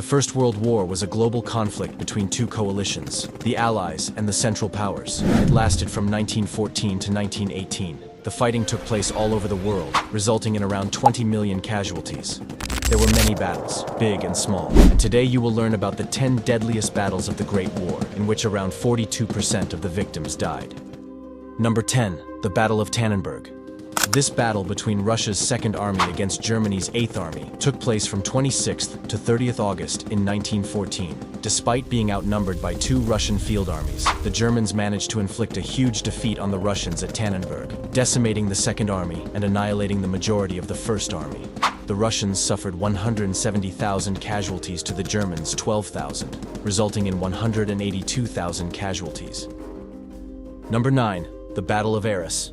The First World War was a global conflict between two coalitions, the Allies and the Central Powers. It lasted from 1914 to 1918. The fighting took place all over the world, resulting in around 20 million casualties. There were many battles, big and small, and today you will learn about the 10 deadliest battles of the Great War, in which around 42% of the victims died. Number 10. The Battle of Tannenberg. This battle between Russia's Second Army against Germany's Eighth Army took place from 26th to 30th August in 1914. Despite being outnumbered by two Russian field armies, the Germans managed to inflict a huge defeat on the Russians at Tannenberg, decimating the Second Army and annihilating the majority of the First Army. The Russians suffered 170,000 casualties to the Germans' 12,000, resulting in 182,000 casualties. Number 9. The Battle of Arras.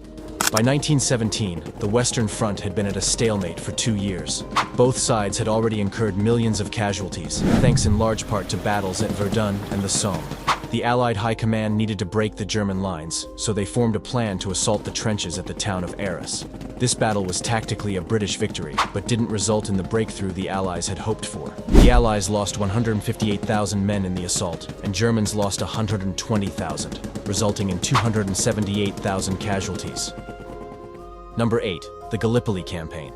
By 1917, the Western Front had been at a stalemate for 2 years. Both sides had already incurred millions of casualties, thanks in large part to battles at Verdun and the Somme. The Allied High Command needed to break the German lines, so they formed a plan to assault the trenches at the town of Arras. This battle was tactically a British victory, but didn't result in the breakthrough the Allies had hoped for. The Allies lost 158,000 men in the assault, and Germans lost 120,000, resulting in 278,000 casualties. Number 8. The Gallipoli Campaign.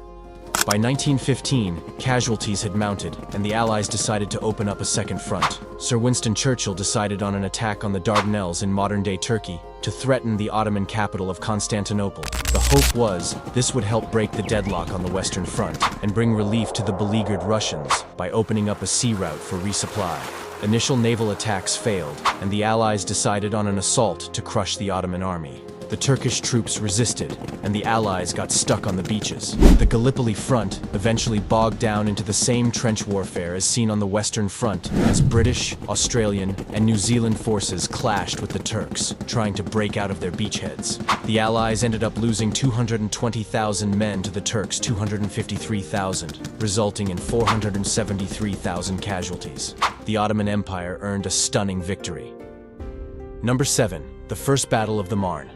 By 1915, casualties had mounted, and the Allies decided to open up a second front. Sir Winston Churchill decided on an attack on the Dardanelles in modern-day Turkey to threaten the Ottoman capital of Constantinople. The hope was this would help break the deadlock on the Western Front and bring relief to the beleaguered Russians by opening up a sea route for resupply. Initial naval attacks failed, and the Allies decided on an assault to crush the Ottoman army. The Turkish troops resisted, and the Allies got stuck on the beaches. The Gallipoli Front eventually bogged down into the same trench warfare as seen on the Western Front, as British, Australian, and New Zealand forces clashed with the Turks, trying to break out of their beachheads. The Allies ended up losing 220,000 men to the Turks' 253,000, resulting in 473,000 casualties. The Ottoman Empire earned a stunning victory. Number 7. The First Battle of the Marne.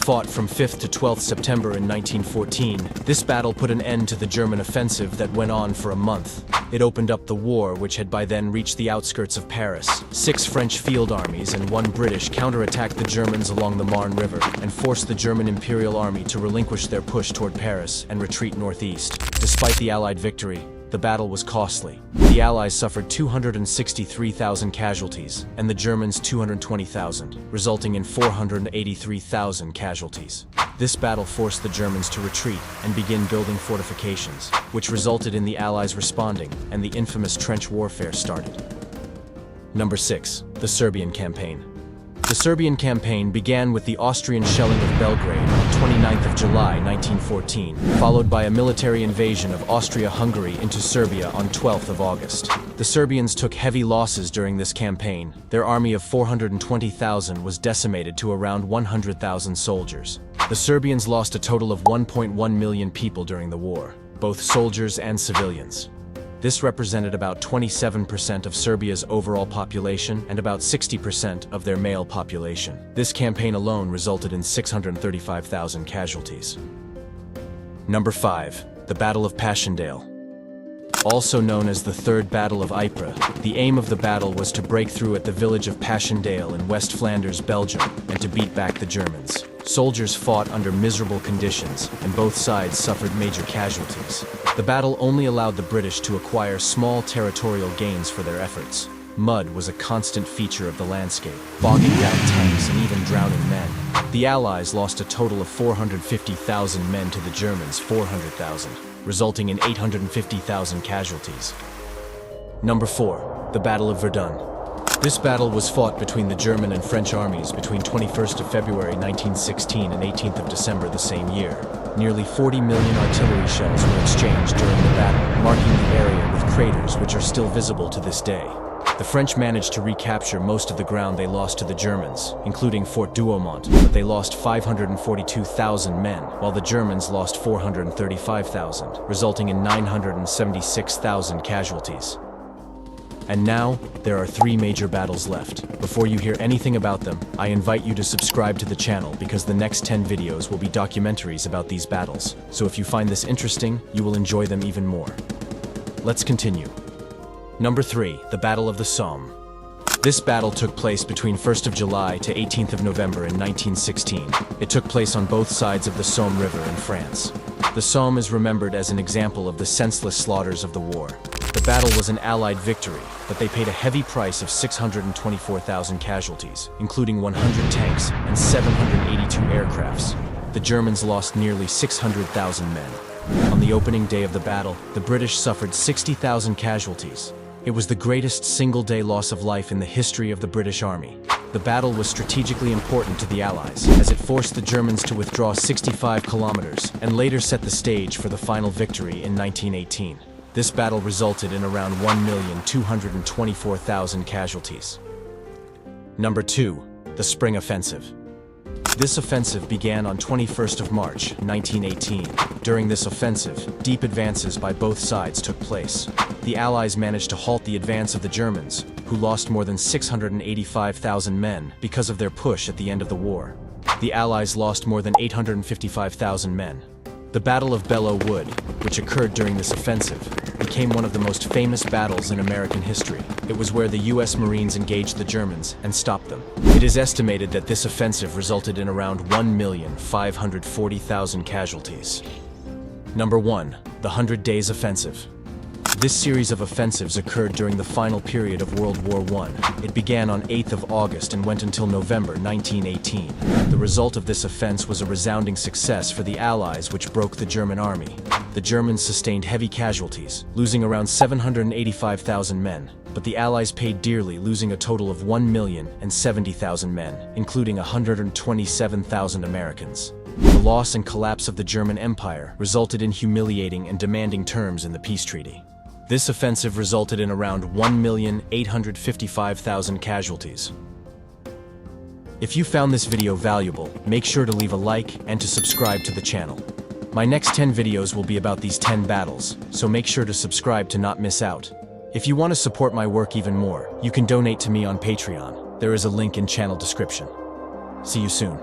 Fought from 5th to 12th September in 1914, this battle put an end to the German offensive that went on for a month. It opened up the war, which had by then reached the outskirts of Paris. 6 French field armies and 1 British counterattacked the Germans along the Marne River and forced the German Imperial Army to relinquish their push toward Paris and retreat northeast. Despite the Allied victory, the battle was costly. The Allies suffered 263,000 casualties, and the Germans 220,000, resulting in 483,000 casualties. This battle forced the Germans to retreat and begin building fortifications, which resulted in the Allies responding, and the infamous trench warfare started. Number 6. The Serbian Campaign. The Serbian campaign began with the Austrian shelling of Belgrade on 29th of July 1914, followed by a military invasion of Austria-Hungary into Serbia on 12th of August. The Serbians took heavy losses during this campaign. Their army of 420,000 was decimated to around 100,000 soldiers. The Serbians lost a total of 1.1 million people during the war, both soldiers and civilians. This represented about 27% of Serbia's overall population and about 60% of their male population. This campaign alone resulted in 635,000 casualties. Number 5. The Battle of Passchendaele. Also known as the Third Battle of Ypres, the aim of the battle was to break through at the village of Passchendaele in West Flanders, Belgium, and to beat back the Germans. Soldiers fought under miserable conditions, and both sides suffered major casualties. The battle only allowed the British to acquire small territorial gains for their efforts. Mud was a constant feature of the landscape, bogging down tanks and even drowning men. The Allies lost a total of 450,000 men to the Germans' 400,000, resulting in 850,000 casualties. Number 4. The Battle of Verdun. This battle was fought between the German and French armies between 21st of February 1916 and 18th of December the same year. Nearly 40 million artillery shells were exchanged during the battle, marking the area with craters which are still visible to this day. The French managed to recapture most of the ground they lost to the Germans, including Fort Douaumont, but they lost 542,000 men, while the Germans lost 435,000, resulting in 976,000 casualties. And now, there are 3 major battles left. Before you hear anything about them, I invite you to subscribe to the channel because the next 10 videos will be documentaries about these battles. So if you find this interesting, you will enjoy them even more. Let's continue. Number 3. The Battle of the Somme. This battle took place between 1st of July to 18th of November in 1916. It took place on both sides of the Somme River in France. The Somme is remembered as an example of the senseless slaughters of the war. The battle was an Allied victory, but they paid a heavy price of 624,000 casualties, including 100 tanks and 782 aircrafts. The Germans lost nearly 600,000 men. On the opening day of the battle, the British suffered 60,000 casualties. It was the greatest single-day loss of life in the history of the British Army. The battle was strategically important to the Allies, as it forced the Germans to withdraw 65 kilometers and later set the stage for the final victory in 1918. This battle resulted in around 1,224,000 casualties. Number 2. The Spring Offensive. This offensive began on 21st of March, 1918. During this offensive, deep advances by both sides took place. The Allies managed to halt the advance of the Germans, who lost more than 685,000 men because of their push at the end of the war. The Allies lost more than 855,000 men. The Battle of Belleau Wood, which occurred during this offensive, became one of the most famous battles in American history. It was where the U.S. Marines engaged the Germans and stopped them. It is estimated that this offensive resulted in around 1,540,000 casualties. Number 1. The 100 Days Offensive. This series of offensives occurred during the final period of World War I. It began on 8th of August and went until November 1918. The result of this offense was a resounding success for the Allies, which broke the German army. The Germans sustained heavy casualties, losing around 785,000 men, but the Allies paid dearly, losing a total of 1,070,000 men, including 127,000 Americans. The loss and collapse of the German Empire resulted in humiliating and demanding terms in the peace treaty. This offensive resulted in around 1,855,000 casualties. If you found this video valuable, make sure to leave a like and to subscribe to the channel. My next 10 videos will be about these 10 battles, so make sure to subscribe to not miss out. If you want to support my work even more, you can donate to me on Patreon. There is a link in channel description. See you soon.